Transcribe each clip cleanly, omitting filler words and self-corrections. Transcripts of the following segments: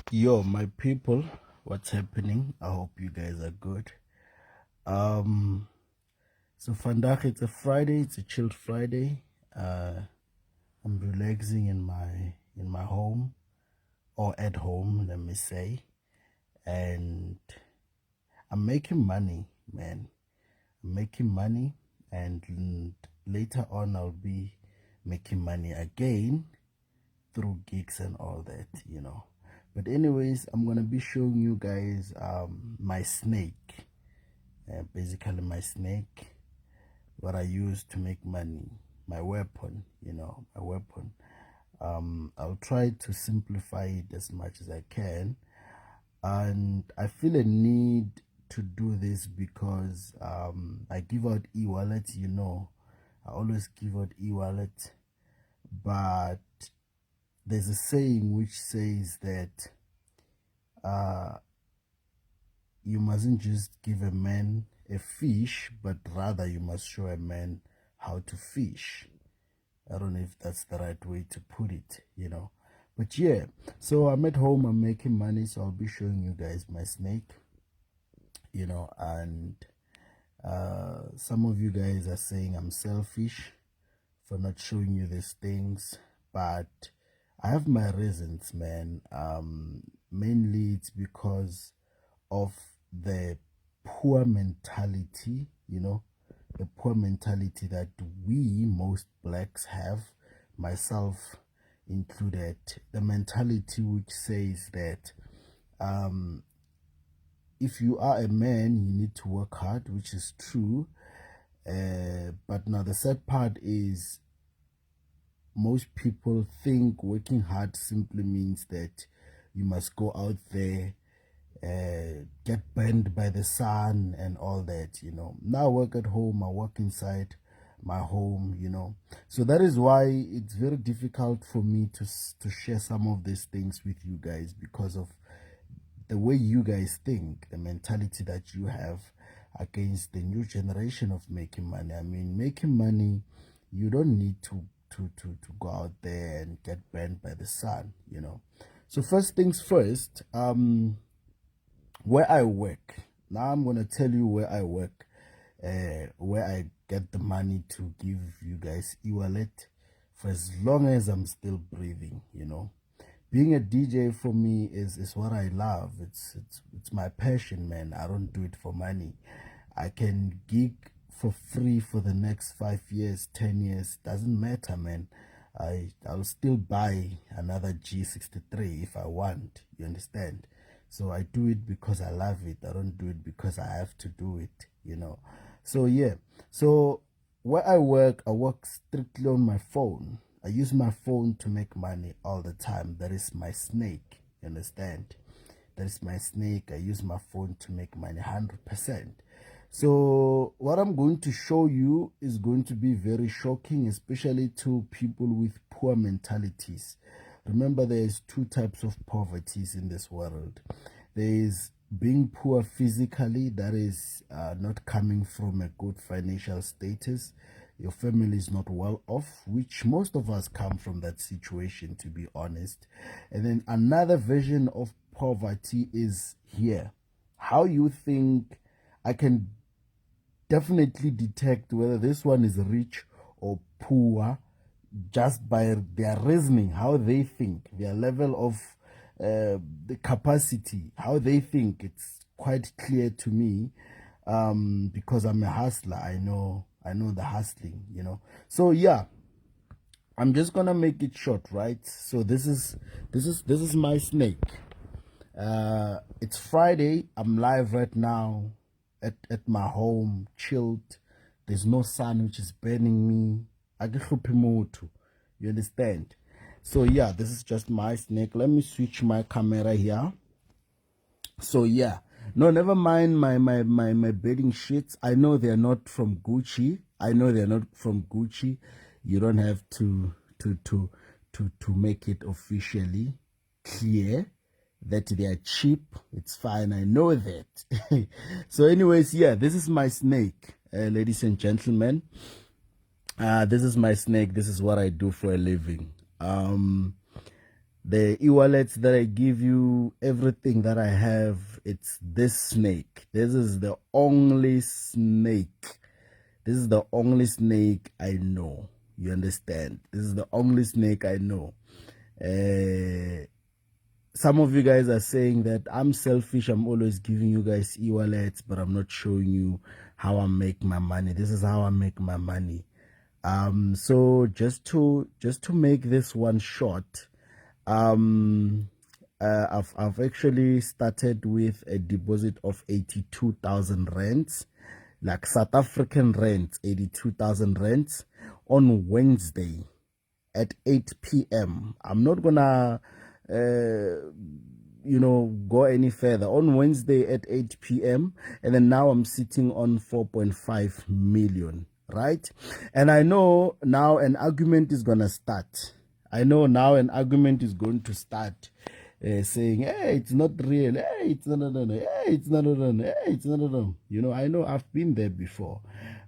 Yo, my people, what's happening? I hope you guys are good. So vandaag it's a Friday, it's a chilled Friday. I'm relaxing in my home or at home, let me say, and I'm making money, man. I'm making money, and later on I'll be making money again through gigs and all that. But anyways, I'm gonna be showing you guys my snake, basically my snake, what I use to make money, my weapon, my weapon. I'll try to simplify it as much as I can, and I feel a need to do this because I give out e-wallet. I always give out e-wallet, but there's a saying which says that you mustn't just give a man a fish, but rather you must show a man how to fish. I don't know if that's the right way to put it. But yeah, so I'm at home, I'm making money, so I'll be showing you guys my snake, and some of you guys are saying I'm selfish for not showing you these things, but I have my reasons, man. Mainly it's because of the poor mentality, the poor mentality that we, most blacks, have, myself included. The mentality which says that if you are a man, you need to work hard, which is true. But now the sad part is most people think working hard simply means that you must go out there, get burned by the sun and all that. Now I work at home, I work inside my home. So that is why it's very difficult for me to share some of these things with you guys, because of the way you guys think, the mentality that you have against the new generation of making money. I mean, making money, you don't need to go out there and get burned by the sun. So first things first, where I work. Now I'm gonna tell you where I work, where I get the money to give you guys e-wallet for as long as I'm still breathing. Being a DJ for me is what I love. It's my passion, man. I don't do it for money. I can gig for free for the next 5 years, 10 years, doesn't matter, man. I'll still buy another G63 if I want, you understand? So I do it because I love it. I don't do it because I have to do it. So yeah, so where I work strictly on my phone. I use my phone to make money all the time. That is my snake, you understand? That is my snake. I use my phone to make money 100%. So what I'm going to show you is going to be very shocking, especially to people with poor mentalities. Remember, there's two types of poverties in this world. There is being poor physically, that is not coming from a good financial status. Your family is not well off, which most of us come from that situation, to be honest. And then another version of poverty is here. How you think I can definitely detect whether this one is rich or poor just by their reasoning, how they think, their level of the capacity, how they think. It's quite clear to me, because I'm a hustler. I know the hustling, So yeah, I'm just gonna make it short, right? So this is my snake. It's Friday. I'm live right now at my home, chilled. There's no sun which is burning me. You understand? So yeah, this is just my snake. Let me switch my camera here. So yeah, no, never mind my bedding sheets. I know they're not from Gucci. You don't have to make it officially clear that they are cheap. It's fine, I know that. So anyways, yeah, this is my snake, ladies and gentlemen. This is my snake. This is what I do for a living. The e-wallets that I give you, everything that I have, it's this snake. This is the only snake. This is the only snake I know. You understand? This is the only snake I know. Some of you guys are saying that I'm selfish. I'm always giving you guys e-wallets, but I'm not showing you how I make my money. This is how I make my money. So just to make this one short, I've actually started with a deposit of 82,000 rands, like South African rands, 82,000 rands on Wednesday at 8 p.m. I'm not gonna, go any further. On Wednesday at 8 p.m. and then now I'm sitting on 4.5 million, right? And I know now an argument is gonna start. I know now an argument is going to start saying, hey, it's not real. Hey, it's not, no, no. Hey, it's not, no, no. Hey, it's not, no. I know I've been there before.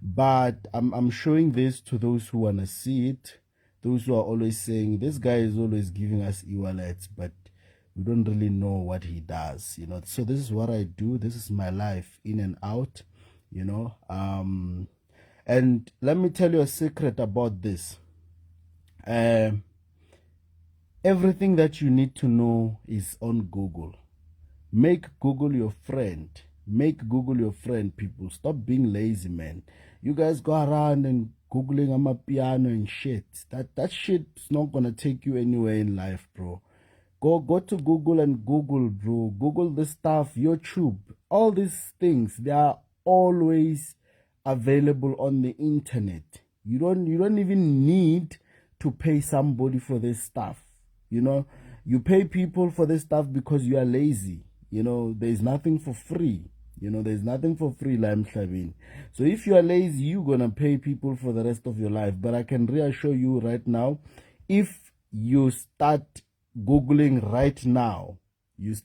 But I'm showing this to those who want to see it. Those who are always saying, this guy is always giving us e-wallets, but we don't really know what he does. So this is what I do. This is my life, in and out, and let me tell you a secret about this. Everything that you need to know is on Google. Make Google your friend. Make Google your friend, people. Stop being lazy, man. You guys go around and Googling amapiano and shit. That shit's not gonna take you anywhere in life, bro. Go to Google and Google, bro. Google the stuff, YouTube, all these things. They are always available on the internet. You don't even need to pay somebody for this stuff. You pay people for this stuff because you are lazy. There's nothing for free. There's nothing for free, Lime Shavin. So if you are lazy, you're going to pay people for the rest of your life. But I can reassure you right now, if you start Googling right now, you'll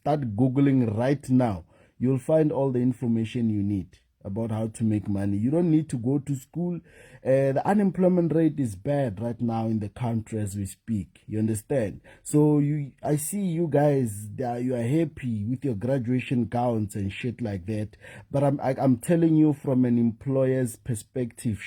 find all the information you need about how to make money. You don't need to go to school. The unemployment rate is bad right now in the country as we speak. You understand? So I see you guys, you are happy with your graduation gowns and shit like that. But I'm telling you from an employer's perspective,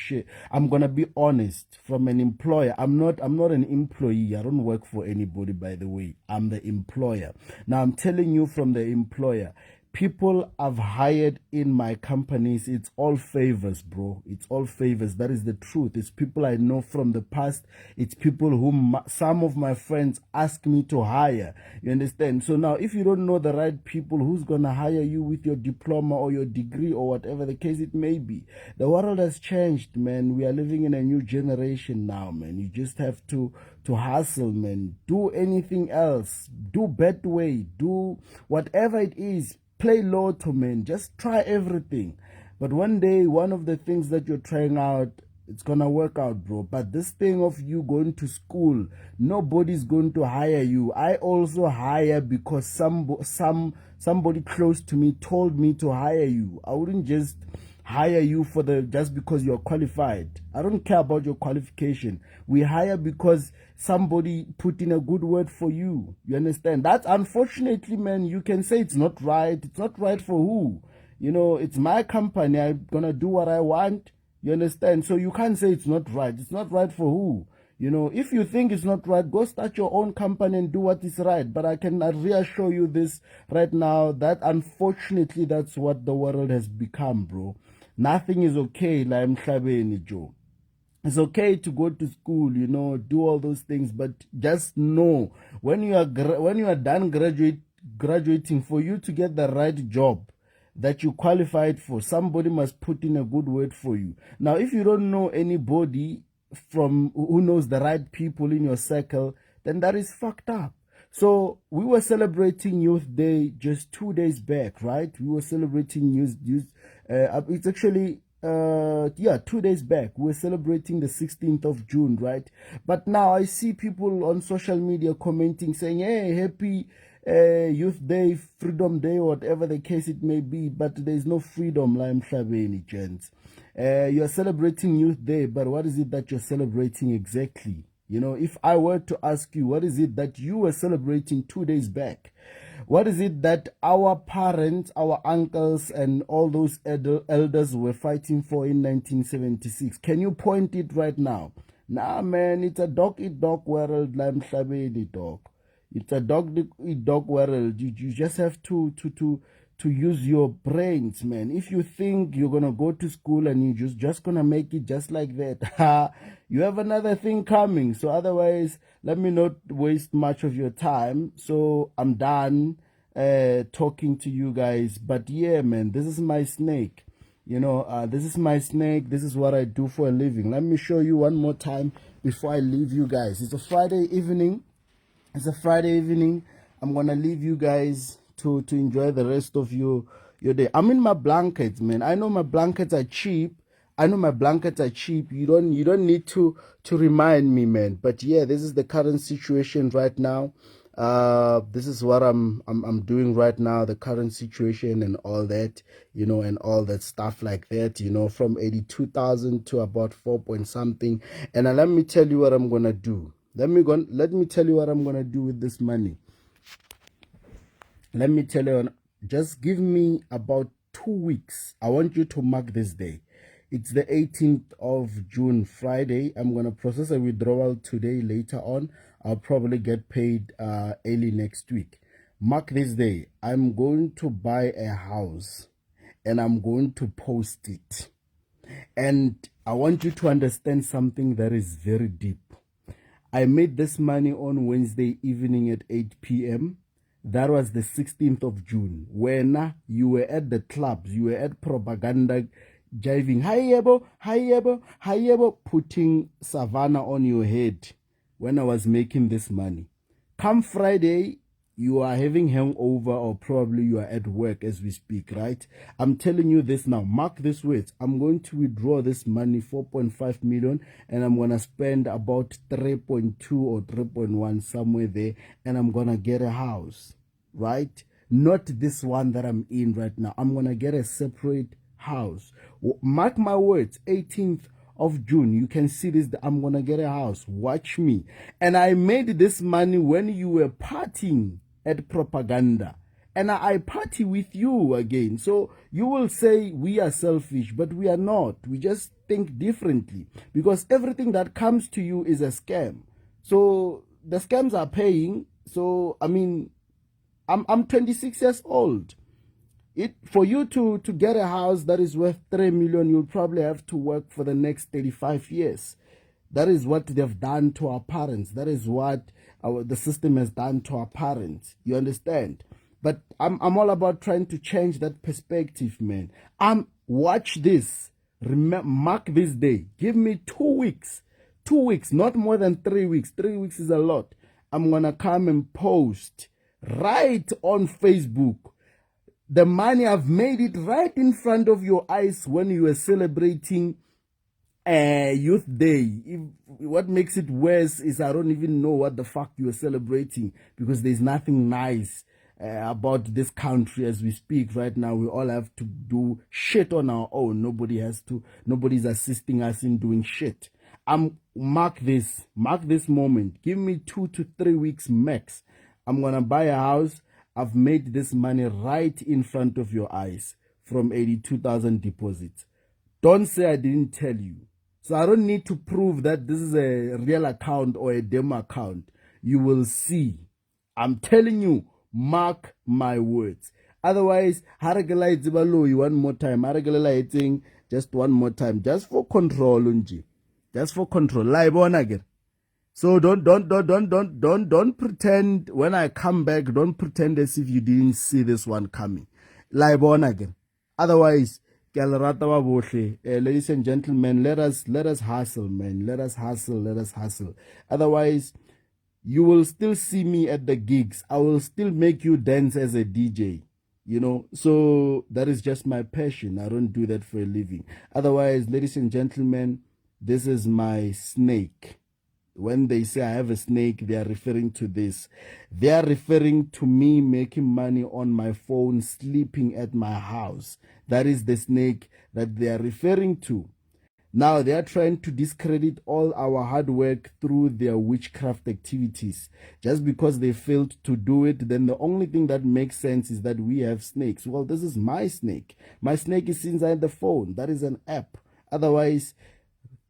I'm gonna be honest. From an employer, I'm not an employee. I don't work for anybody, by the way. I'm the employer. Now I'm telling you from the employer. People I've hired in my companies, it's all favors, bro. It's all favors. That is the truth. It's people I know from the past. It's people whom some of my friends ask me to hire. You understand? So now, if you don't know the right people, who's going to hire you with your diploma or your degree or whatever the case it may be? The world has changed, man. We are living in a new generation now, man. You just have to hustle, man. Do anything else. Do Betway. Do whatever it is. Play lotto, man. Just try everything. But one day, one of the things that you're trying out, it's gonna work out, bro. But this thing of you going to school, nobody's going to hire you. I also hire because somebody close to me told me to hire you. I wouldn't just hire you just because you're qualified. I don't care about your qualification. We hire because somebody put in a good word for you. You understand? That's unfortunately, man, you can say it's not right. It's not right for who? It's my company. I'm gonna do what I want. You understand? So you can't say it's not right. It's not right for who? If you think it's not right, go start your own company and do what is right. But I can reassure you this right now, that unfortunately, that's what the world has become, bro. Nothing is okay, like Mhlabeni, Joe. It's okay to go to school, do all those things, but just know when you are done graduating, for you to get the right job that you qualified for, somebody must put in a good word for you. Now, if you don't know anybody from who knows the right people in your circle, then that is fucked up. So we were celebrating Youth Day just 2 days back, right? We were celebrating it's actually 2 days back. We're celebrating the 16th of June, right? But now I see people on social media commenting saying, hey, happy Youth Day, Freedom Day, whatever the case it may be, but there's no freedom, Lime Shabeni, gents. You're celebrating Youth Day, but what is it that you're celebrating exactly? You know, if I were to ask you, what is it that you were celebrating 2 days back? What is it that our parents, our uncles, and all those elders were fighting for in 1976? Can you point it right now? Nah, man, it's a dog eat dog world. Dog. It's a dog eat dog world. You just have to use your brains, man. If you think you're gonna go to school and you're just gonna make it just like that, you have another thing coming. So otherwise, let me not waste much of your time. So I'm done talking to you guys. But yeah, man, this is my snake. You know, this is my snake. This is what I do for a living. Let me show you one more time before I leave you guys. It's a Friday evening. I'm gonna leave you guys to enjoy the rest of your day. I'm in my blankets, man. I know my blankets are cheap. You don't need to remind me, man. But yeah, this is the current situation right now. This is what I'm doing right now, the current situation and all that, you know, and all that stuff like that, you know, from 82,000 to about 4 point something. And let me tell you what I'm gonna do. Let me tell you what I'm gonna do with this money. Let me tell you, just give me about 2 weeks. I want you to mark this day. It's the 18th of June, Friday. I'm going to process a withdrawal today. Later on, I'll probably get paid early next week. Mark this day. I'm going to buy a house and I'm going to post it. And I want you to understand something that is very deep. I made this money on Wednesday evening at 8 p.m. That was the 16th of June. When you were at the clubs, you were at propaganda, jiving, hi yebo, putting savannah on your head when I was making this money. Come Friday, you are having hangover or probably you are at work as we speak, right? I'm telling you this now. Mark this words. I'm going to withdraw this money, 4.5 million, and I'm going to spend about 3.2 or 3.1 somewhere there, and I'm going to get a house, right? Not this one that I'm in right now. I'm going to get a separate house. Mark my words, 18th of June, you can see this. I'm gonna get a house. Watch me. And I made this money when you were partying at propaganda, and I party with you again. So you will say we are selfish, but we are not. We just think differently, because everything that comes to you is a scam. So the scams are paying. So I mean, I'm 26 years old. For you to get a house that is worth 3 million, you'll probably have to work for the next 35 years. That is what they've done to our parents. That is what the system has done to our parents. You understand? But I'm all about trying to change that perspective, man. Watch this. Mark this day. Give me 2 weeks. 2 weeks, not more than 3 weeks. 3 weeks is a lot. I'm going to come and post right on Facebook the money. I've made it right in front of your eyes when you were celebrating Youth Day. What makes it worse is I don't even know what the fuck you were celebrating, because there's nothing nice about this country as we speak right now. We all have to do shit on our own. Nobody's assisting us in doing shit. Mark this moment. Give me 2 to 3 weeks max. I'm gonna buy a house. I've made this money right in front of your eyes from 82,000 deposits. Don't say I didn't tell you. So I don't need to prove that this is a real account or a demo account. You will see. I'm telling you, mark my words. Otherwise, one more time. Just one more time. Just for control, Unji. Just for control. Live on again. So don't pretend when I come back. Don't pretend as if you didn't see this one coming. Live on again. Otherwise, ladies and gentlemen, let us hustle, man. Let us hustle. Otherwise, you will still see me at the gigs. I will still make you dance as a DJ. You know, so that is just my passion. I don't do that for a living. Otherwise, ladies and gentlemen, this is my snake. When they say I have a snake, they are referring to this. They are referring to me making money on my phone, sleeping at my house. That is the snake that they are referring to. Now they are trying to discredit all our hard work through their witchcraft activities. Just because they failed to do it, then the only thing that makes sense is that we have snakes. Well, this is my snake. My snake is inside the phone. That is an app. Otherwise,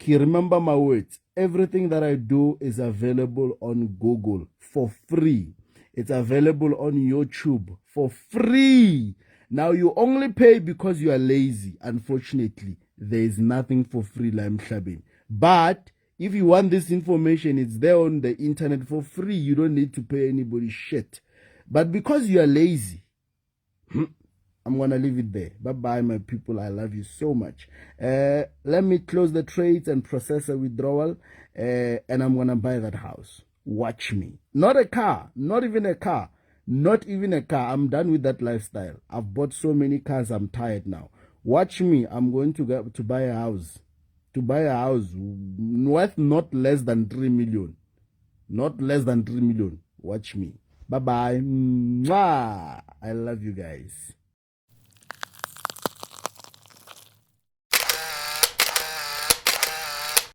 remember my words. Everything that I do is available on Google for free. It's available on YouTube for free. Now you only pay because you are lazy. Unfortunately, there is nothing for free la emhlabeni. But if you want this information, it's there on the internet for free. You don't need to pay anybody shit. But because you are lazy, I'm going to leave it there. Bye-bye, my people. I love you so much. Let me close the trades and process a withdrawal, and I'm going to buy that house. Watch me. Not a car. Not even a car. Not even a car. I'm done with that lifestyle. I've bought so many cars. I'm tired now. Watch me. I'm going to buy a house. To buy a house worth not less than 3 million. Not less than 3 million. Watch me. Bye-bye. Mwah. I love you guys.